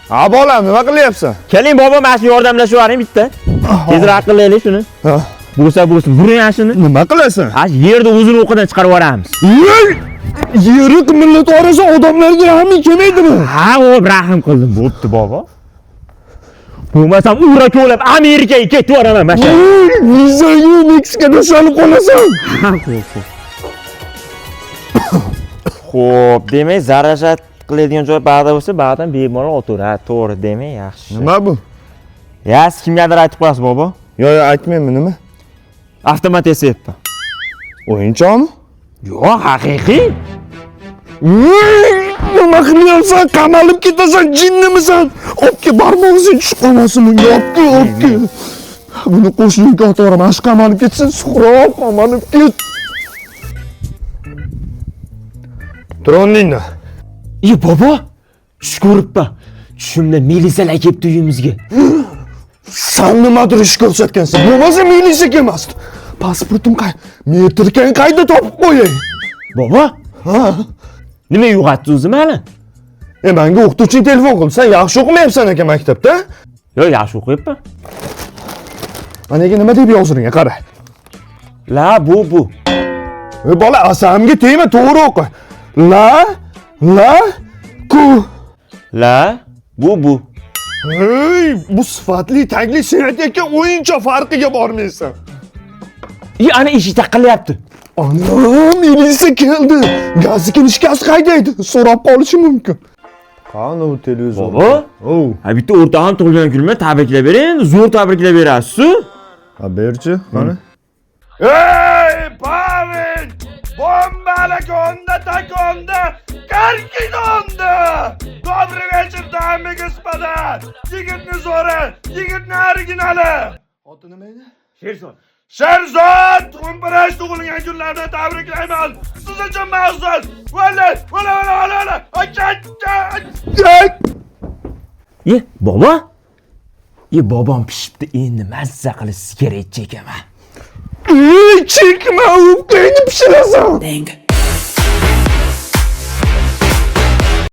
Ha bolam, nima qilyapsan? Keling bobo, mana shu yordamlashib yuboring bitta. Tezroq qilaylik shuni. Ha. Bo'lsa, buring shuni. Nima qilasan? Ha, yerda o'zini o'qidan chiqarib yuboramiz. Yirik millat orasida odamlarga rahming kelmaydimi? Ha, o'b rahim qildim, bo'pti bobo. Bo'lmasam ura ko'lab Amerikaga ketib boraman mana shu. Vizaga Meksikada solib qolasan. Ha, xo'p. Xo'p, demak, zararashat qiladigan joy ba'da bo'lsa, ba'dan bemalol o'tiradi, to'g'ri, demak, yaxshi. Nima bu? Ya, siz kimgadir aytib qo'yasiz, bobo? Yo'q, aytmayman, nima? Avtomat esayapti. O'yinchoqmi? Yo'q, haqiqiy. Nima qilyapsan? Qamalib ketasan, jinnimisan? Obke, barmog'ing tushib qolmasin bunga, obke. Buni qo'shniga o'tiraman, mana shu qamalib ketsin, suqroq qamalib ket. Tur o'rningda. Bobo, tush ko'ribman. Tushimda milisalar kelibdi uyimizga. Sen nimadir ish ko'rsatgansan? Bo'lmasa militsiya kelmasdi. Pasportim metrikani qayda topib qo'yay? Bobo, Ha? nima uyg'otdi o'zi meni? Menga o'qituvching telefon qildi. Sen yaxshi o'qimayapsan ekan maktabda? Yo'q, yaxshi o'qiyapman. Managa nima deb yozuring, qara. La, bu. Bola, asamga tegma, to'g'ri o'qi. La, ku. La, bu. Hey, bu sifatli tagli sen aytayotgan o'yinchoq farqiga bormaysan. Ana eshik taqilyapti. Ana, militsiya keldi. Gazikin ishkasi qaydaydi. So'rab qolishi mumkin. Qani bu televizor? Bobo? Ha, bitta o'rtog'im tug'ilgan kunimni tabriklab bering, zo'r tabriklab berasiz-ku. Ha, berchi, qani? Эй, парень! Бомбала конда, таконда, каркидонда! Добрый вечер, дамы и господа! Yigitni zo'ri, yigitni originali! Oti nima edi? Sherzod! Sherzod! Tumpirash tug'ilgan kunlarni tabriklayman! Siz uchun maxsus! Valla! Bobo? Bobom pishibdi, endi mazza qilib sigaret chekaman. Chekma, u qayni pishirasan? Dang.